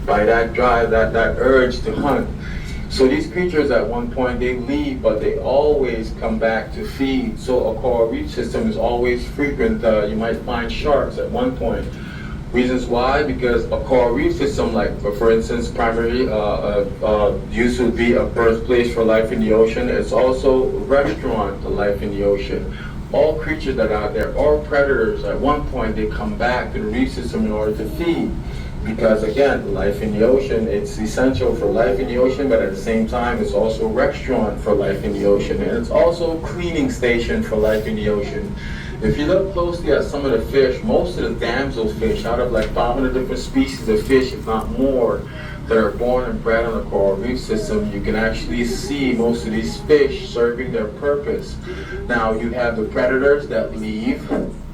by that drive, that urge to hunt. So these creatures at one point they leave, but they always come back to feed. So a coral reef system is always frequent. You might find sharks at one point. Reasons why? Because a coral reef system, like for instance, primary used to be a birthplace for life in the ocean. It's also a restaurant for life in the ocean. All creatures that are out there, all predators, at one point they come back to the reef system in order to feed. Because again, life in the ocean, it's essential for life in the ocean, but at the same time, it's also a restaurant for life in the ocean, and it's also a cleaning station for life in the ocean. If you look closely at some of the fish, most of the damselfish, out of like 500 different species of fish, if not more, that are born and bred on a coral reef system, you can actually see most of these fish serving their purpose. Now, you have the predators that leave.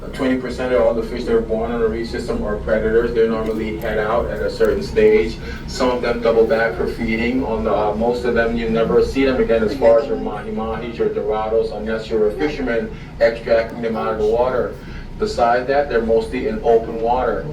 20% of all the fish that are born on a reef system are predators. They normally head out at a certain stage. Some of them double back for feeding. Most of them, you never see them again as far as your mahi-mahis, your dorados, unless you're a fisherman extracting them out of the water. Besides that, they're mostly in open water.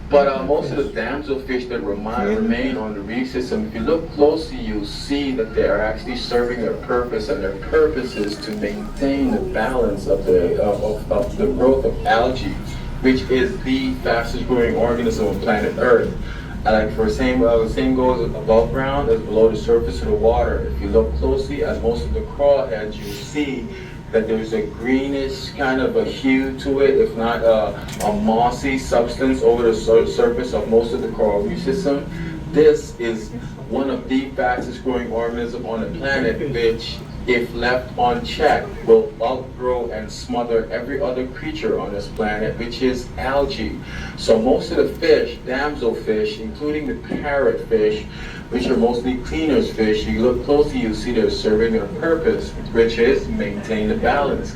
But most of the damselfish that remain on the reef system, if you look closely, you'll see that they are actually serving their purpose, and their purpose is to maintain the balance of the growth of algae, which is the fastest growing organism on planet Earth. Like for the same goes above ground as below the surface of the water. If you look closely at most of the crawlheads, you see that there's a greenish kind of a hue to it, if not a mossy substance over the surface of most of the coral reef system. This is one of the fastest growing organisms on the planet, which, if left unchecked, will outgrow and smother every other creature on this planet, which is algae. So most of the fish, damselfish, including the parrotfish, which are mostly cleaners fish, you look closely, you see they're serving their purpose, which is maintain the balance,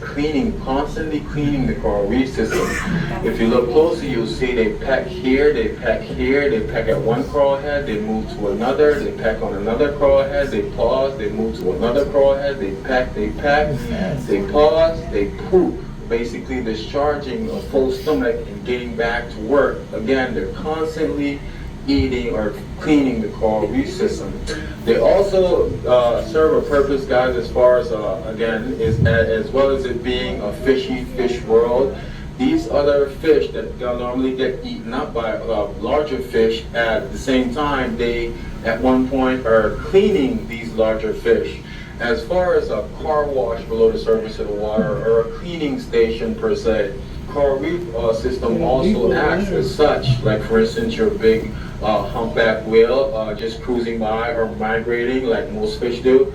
constantly cleaning the coral reef system. If you look closely, you'll see they peck here, they peck here, they peck at one coral head, they move to another, they peck on another coral head, they pause, they move to another coral head, they peck, they pause, they poop, basically discharging a full stomach and getting back to work. Again, they're constantly eating or cleaning the coral reef system. They also serve a purpose, guys, as far as again, as well as it being a fishy fish world. These other fish that normally get eaten up by larger fish, at the same time, they at one point are cleaning these larger fish. As far as a car wash below the surface of the water, or a cleaning station per se, coral reef system also acts as such. Like for instance, your big humpback whale just cruising by or migrating, like most fish do,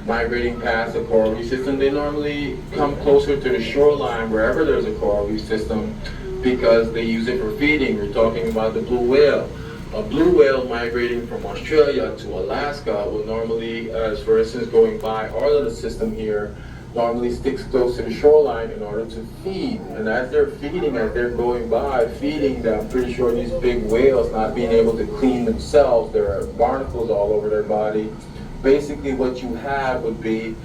migrating past the coral reef system, they normally come closer to the shoreline wherever there's a coral reef system because they use it for feeding. We're talking about the blue whale. A blue whale migrating from Australia to Alaska will normally, as for instance going by our little system here, normally sticks close to the shoreline in order to feed. And as they're feeding, as they're going by, feeding, I'm pretty sure these big whales not being able to clean themselves, there are barnacles all over their body. Basically what you have would be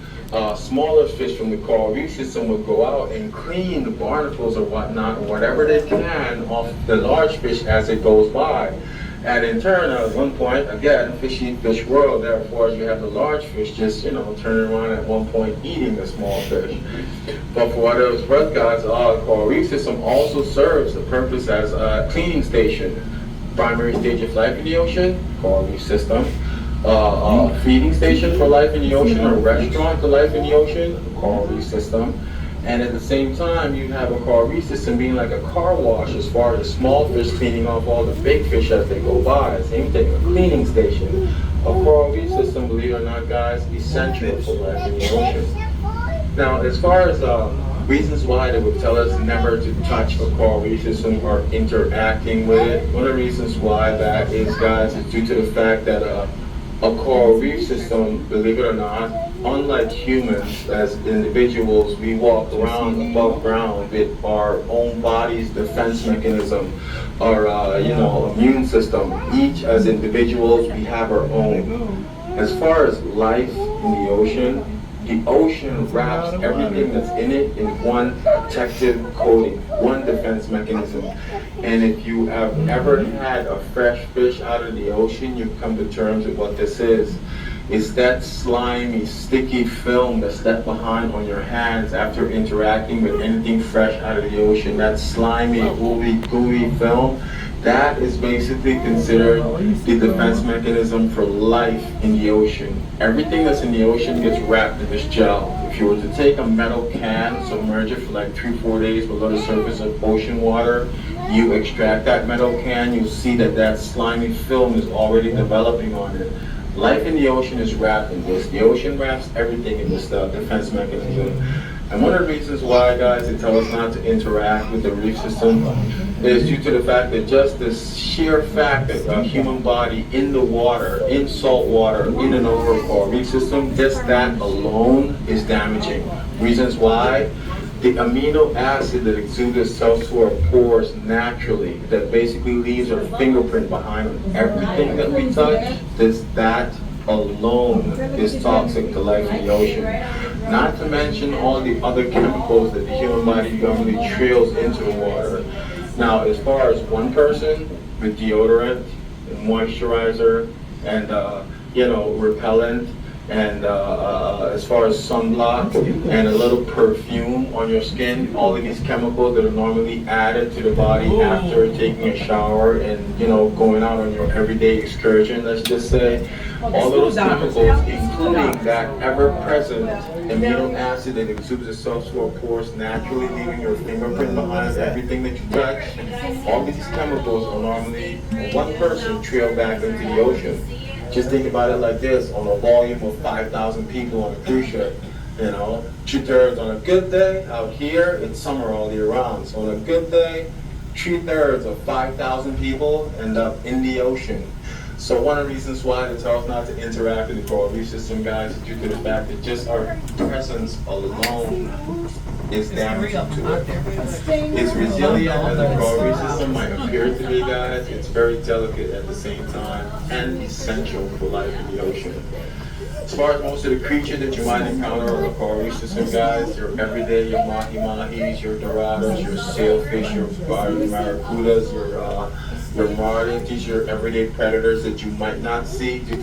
smaller fish from the coral reef system would go out and clean the barnacles or whatnot, or whatever they can off the large fish as it goes by. And in turn, at one point, again, fishy fish world, therefore you have the large fish just, turning around at one point eating the small fish. But for what it was worth, guys, the coral reef system also serves the purpose as a cleaning station. Primary stage of life in the ocean, coral reef system. Feeding station for life in the ocean, or restaurant for life in the ocean, coral reef system. And at the same time, you have a coral reef system being like a car wash as far as small fish cleaning off all the big fish as they go by. Same thing, a cleaning station. A coral reef system, believe it or not, guys, essential for life in the ocean. Now, as far as reasons why they would tell us never to touch a coral reef system or interacting with it, one of the reasons why that is, guys, is due to the fact that a coral reef system, believe it or not, unlike humans as individuals, we walk around above ground with our own body's defense mechanism, our immune system. Each as individuals, we have our own. As far as life in the ocean, The ocean wraps everything that's in it in one protective coating, one defense mechanism. And if you have ever had a fresh fish out of the ocean, you come to terms with what this is. It's that slimy, sticky film that's left behind on your hands after interacting with anything fresh out of the ocean. That slimy, ooey gooey film, that is basically considered the defense mechanism for life in the ocean. Everything that's in the ocean gets wrapped in this gel. If you were to take a metal can, submerge it for like 3-4 days below the surface of ocean water, you extract that metal can, you'll see that that slimy film is already developing on it. Life in the ocean is wrapped in this. The ocean wraps everything in this defense mechanism. And one of the reasons why, guys, they tell us not to interact with the reef system is due to the fact that just the sheer fact that a human body in the water, in salt water, in an over coral reef system, just that alone is damaging. Reasons why? The amino acid that exudes itself through our pores naturally, that basically leaves our fingerprint behind on everything that we touch, that alone is toxic to life in the ocean. Not to mention all the other chemicals that the human body normally trails into the water. Now, as far as one person with deodorant, and moisturizer, and repellent, and as far as sunblock and a little perfume on your skin, all of these chemicals that are normally added to the body after taking a shower and going out on your everyday excursion, let's just say, all of those chemicals, including that ever-present amino acid that exudes itself through our pores naturally, leaving your fingerprint behind everything that you touch, all these chemicals are normally one person trail back into the ocean. Just think about it like this: on a volume of 5,000 people on a cruise ship, 2/3 on a good day. Out here, it's summer all year round. So on a good day, 2/3 of 5,000 people end up in the ocean. So one of the reasons why they tell us not to interact with the coral reef system, guys, is due to the fact that just our presence alone is damaging to it. It's resilient as the coral reef system might appear to be, guys. It's very delicate at the same time and essential for life in the ocean. As far as most of the creatures that you might encounter on the coral reef system, guys, your everyday, your mahi-mahis, your dorados, your sailfish, your barracudas, your marlins, these are your everyday predators that you might not see due